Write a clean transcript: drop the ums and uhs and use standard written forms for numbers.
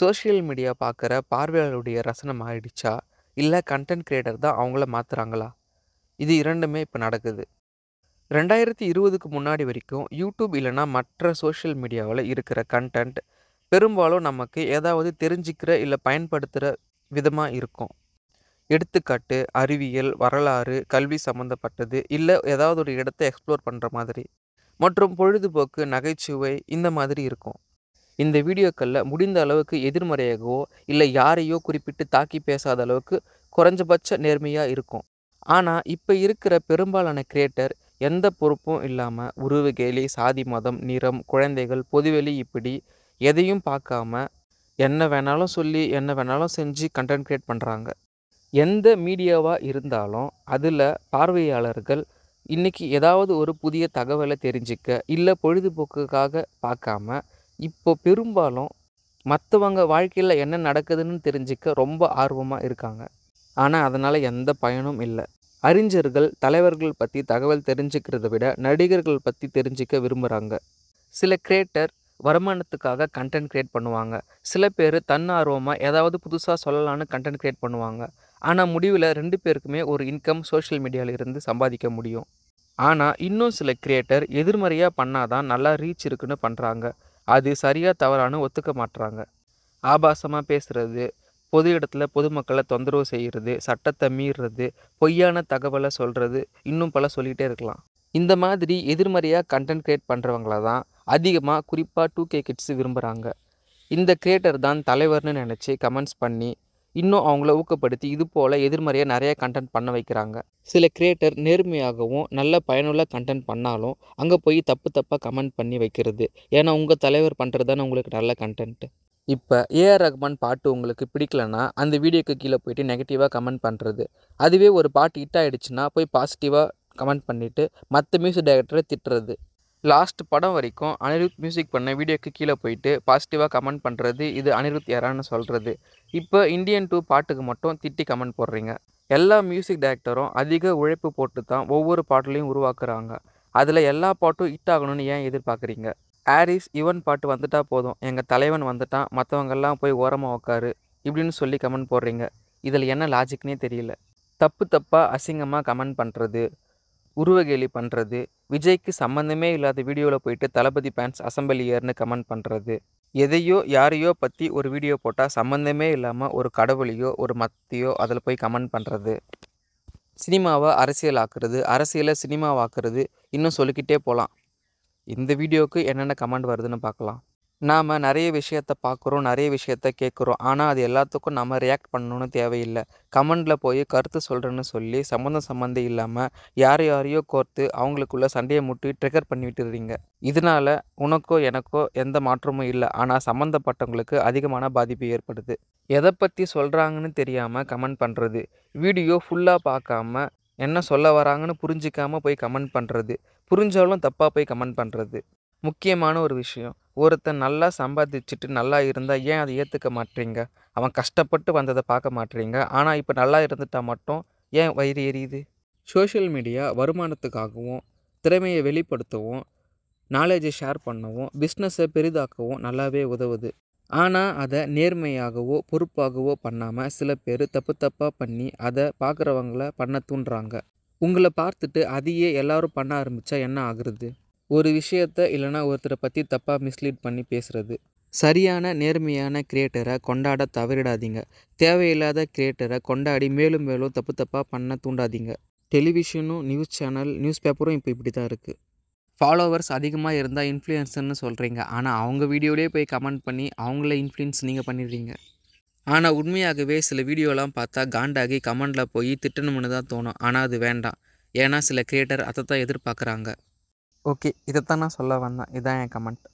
Social media பார்க்குற பார்வையாளருடைய ரசனை மாறிடுச்சா? இல்ல கன்டென்ட் கிரியேட்டர் தான் அவங்கள மாத்துறாங்களா? இது 2மே இப்ப நடக்குது. 2020க்கு முன்னாடி வரைக்கும் யூடியூப் இல்லன்னா மற்ற சோஷியல் மீடியாவுல இருக்கிற கன்டென்ட் பெரும்பாலும் நமக்கு ஏதாவது தெரிஞ்சுக்கிற இல்ல பயன்படுத்துற விதமா இருக்கும். எடுத்துக்காட்டு அறிவியல், வரலாறு, கல்வி சம்மந்தப்பட்டது இல்ல ஏதாவது ஒரு இடத்த எக்ஸ்ப்ளோர் பண்ற மாதிரி. மற்றும் பொழுதுபோக்கு, நகைச்சுவை இந்த மாதிரி இருக்கும். இந்த வீடியோக்கள்ல முடிந்த அளவுக்கு எதிர்மறையாகவோ இல்ல யாரையோ குறிப்பிட்டு தாக்கி பேசாத அளவுக்கு குறைஞ்சபட்ச நேர்மையா இருக்கும். ஆனா இப்ப இருக்கிற பெரும்பாலான கிரியேட்டர் எந்த பொறுப்பும் இல்லாம உருவகேலி, சாதி, மதம், நிறம், குழந்தைகள், பொதுவெளி இப்படி எதையும் பார்க்காம என்ன வேணாலும் சொல்லி என்ன வேணாலும் செஞ்சு கன்டென்ட் கிரியேட் பண்றாங்க. எந்த மீடியாவா இருந்தாலும் அதுல பார்வையாளர்கள் இன்னைக்கு ஏதாவது ஒரு புதிய தகவலை தெரிஞ்சுக்க இல்ல பொழுதுபோக்குக்காக பார்க்காம இப்போ பெரும்பாலும் மற்றவங்க வாழ்க்கையில் என்ன நடக்குதுன்னு தெரிஞ்சுக்க ரொம்ப ஆர்வமாக இருக்காங்க. ஆனால் அதனால் எந்த பயனும் இல்லை. அறிஞர்கள், தலைவர்கள் பற்றி தகவல் தெரிஞ்சுக்கிறத விட நடிகர்கள் பற்றி தெரிஞ்சுக்க விரும்புகிறாங்க. சில கிரியேட்டர் வருமானத்துக்காக கண்டென்ட் கிரியேட் பண்ணுவாங்க. சில பேர் தன்னார்வமாக ஏதாவது புதுசாக சொல்லலான்னு கண்டென்ட் கிரியேட் பண்ணுவாங்க. ஆனால் முடிவில் 2 பேருக்குமே ஒரு இன்கம் சோஷியல் மீடியாவில் இருந்து சம்பாதிக்க முடியும். ஆனால் இன்னும் சில கிரியேட்டர் எதிர்மறையாக பண்ணாதான் நல்லா ரீச் இருக்குன்னு பண்ணுறாங்க. அது சரியா தவறான்னு ஒத்துக்க மாட்றாங்க. ஆபாசமாக பேசுறது, பொது இடத்துல பொதுமக்களை தொந்தரவு செய்கிறது, சட்டத்தை மீறுறது, பொய்யான தகவலை சொல்கிறது, இன்னும் பல சொல்லிகிட்டே இருக்கலாம். இந்த மாதிரி எதிர்மறையாக கண்டென்ட் கிரியேட் பண்ணுறவங்கள தான் அதிகமாக குறிப்பாக 2K கிட்ஸ் விரும்புகிறாங்க. இந்த கிரியேட்டர் தான் தலைவர்னு நினச்சி கமெண்ட்ஸ் பண்ணி இன்னும் அவங்கள ஊக்கப்படுத்தி இது போல் எதிர்மறையாக நிறைய கண்டென்ட் பண்ண வைக்கிறாங்க. சில கிரியேட்டர் நேர்மையாகவும் நல்ல பயனுள்ள கண்டென்ட் பண்ணாலும் அங்கே போய் தப்பாக கமெண்ட் பண்ணி வைக்கிறது. ஏன்னா உங்கள் தலைவர் பண்ணுறது தானே உங்களுக்கு நல்ல கண்டென்ட். இப்போ ஏஆர் ரஹ்மான் பாட்டு உங்களுக்கு பிடிக்கலன்னா அந்த வீடியோக்கு கீழே போயிட்டு நெகட்டிவாக கமெண்ட் பண்ணுறது. அதுவே ஒரு பாட்டு ஹிட் ஆகிடுச்சுன்னா போய் பாசிட்டிவாக கமெண்ட் பண்ணிவிட்டு மற்ற மியூசிக் டைரக்டரை திட்டுறது. லாஸ்ட் படம் வரைக்கும் அனிருத் மியூசிக் பண்ண வீடியோக்கு கீழே போயிட்டு பாசிட்டிவாக கமெண்ட் பண்ணுறது, இது அனிருத் யாரான்னு சொல்கிறது. இப்போ இந்தியன் 2 பாட்டுக்கு மட்டும் திட்டி கமெண்ட் போடுறீங்க. எல்லா மியூசிக் டைரக்டரும் அதிக உழைப்பு போட்டு தான் ஒவ்வொரு பாட்டுலையும் உருவாக்குறாங்க. அதில் எல்லா பாட்டும் ஹிட் ஆகணும்னு ஏன் எதிர்பார்க்குறீங்க? ஹாரிஸ் யுவன் பாட்டு வந்துட்டா போதும், எங்கள் தலைவன் வந்துட்டான், மற்றவங்கெல்லாம் போய் ஓரமாக உட்காரு இப்படின்னு சொல்லி கமெண்ட் போடுறீங்க. இதில் என்ன லாஜிக்னே தெரியல. தப்பாக அசிங்கமாக கமெண்ட் பண்ணுறது, உருவகேலி பண்ணுறது, விஜய்க்கு சம்மந்தமே இல்லாத வீடியோவில் போயிட்டு தளபதி ஃபேன்ஸ் அசெம்பிளியர்னு கமெண்ட் பண்ணுறது, எதையோ யாரையோ பற்றி ஒரு வீடியோ போட்டால் சம்மந்தமே இல்லாமல் ஒரு கடவுளையோ ஒரு மதத்தையோ அதில் போய் கமெண்ட் பண்ணுறது, சினிமாவை அரசியலாக்குறது, அரசியலை சினிமாவாக்குறது, இன்னும் சொல்லிக்கிட்டே போகலாம். இந்த வீடியோவுக்கு என்னென்ன கமெண்ட் வருதுன்னு பார்க்கலாம். நாம் நிறைய விஷயத்த பார்க்குறோம், நிறைய விஷயத்த கேட்குறோம். ஆனால் அது எல்லாத்துக்கும் நம்ம ரியாக்ட் பண்ணணும்னு தேவையில்லை. கமெண்டில் போய் கருத்து சொல்கிறேன்னு சொல்லி சம்மந்தம் இல்லாமல் யாரையோ கோர்த்து அவங்களுக்குள்ள சண்டையை முட்டி ட்ரிகர் பண்ணி விட்டுடுறீங்க. இதனால் உனக்கோ எனக்கோ எந்த மாற்றமும் இல்லை. ஆனால் சம்மந்தப்பட்டவங்களுக்கு அதிகமான பாதிப்பு ஏற்படுது. எதை பற்றி சொல்கிறாங்கன்னு தெரியாமல் கமெண்ட் பண்ணுறது, வீடியோ ஃபுல்லாக பார்க்காம என்ன சொல்ல வராங்கன்னு புரிஞ்சிக்காமல் போய் கமெண்ட் பண்ணுறது, புரிஞ்சாலும் தப்பாக போய் கமெண்ட் பண்ணுறது. முக்கியமான ஒரு விஷயம், ஒருத்தன் நல்லா சம்பாதிச்சுட்டு நல்லா இருந்தால் ஏன் அதை ஏற்றுக்க மாட்டீங்க? அவன் கஷ்டப்பட்டு வந்ததை பார்க்க மாட்டீங்க. ஆனால் இப்போ நல்லா இருந்துட்டா மட்டும் ஏன் வயிறு எரியுது? சோஷியல் மீடியா வருமானத்துக்காகவும், திறமையை வெளிப்படுத்தவும், நாலேஜை ஷேர் பண்ணவும், பிஸ்னஸை பெரிதாக்கவும் நல்லாவே உதவுது. ஆனால் அதை நேர்மையாகவோ பொறுப்பாகவோ பண்ணாமல் சில பேர் தப்பாக பண்ணி அதை பார்க்குறவங்கள பண்ண தூண்டுறாங்க. உங்களை பார்த்துட்டு அதையே எல்லாரும் பண்ண ஆரம்பித்தா என்ன ஆகுறது? ஒரு விஷயத்த இல்லைனா ஒருத்தரை பற்றி தப்பாக மிஸ்லீட் பண்ணி பேசுகிறது. சரியான நேர்மையான கிரியேட்டரை கொண்டாட தவறிடாதீங்க. தேவையில்லாத கிரியேட்டரை கொண்டாடி மேலும் மேலும் தப்பாக பண்ண தூண்டாதீங்க. டெலிவிஷனும், நியூஸ் சேனல், நியூஸ் பேப்பரும் இப்போ இப்படி தான் இருக்குது. ஃபாலோவர்ஸ் அதிகமாக இருந்தால் இன்ஃப்ளூயன்சர்னு சொல்கிறீங்க. ஆனால் அவங்க வீடியோலேயே போய் கமெண்ட் பண்ணி அவங்கள இன்ஃப்ளூயன்ஸ் நீங்கள் பண்ணிடுறீங்க. ஆனால் உண்மையாகவே சில வீடியோலாம் பார்த்தா காண்டாகி கமெண்டில் போய் திட்டணும்னு தான் தோணும். ஆனால் அது வேண்டாம். ஏன்னா சில கிரியேட்டர் அதை தான் எதிர்பார்க்குறாங்க. ஓகே, இதைத்தான் நான் சொல்ல வந்தேன். இதான் என் கமெண்ட்.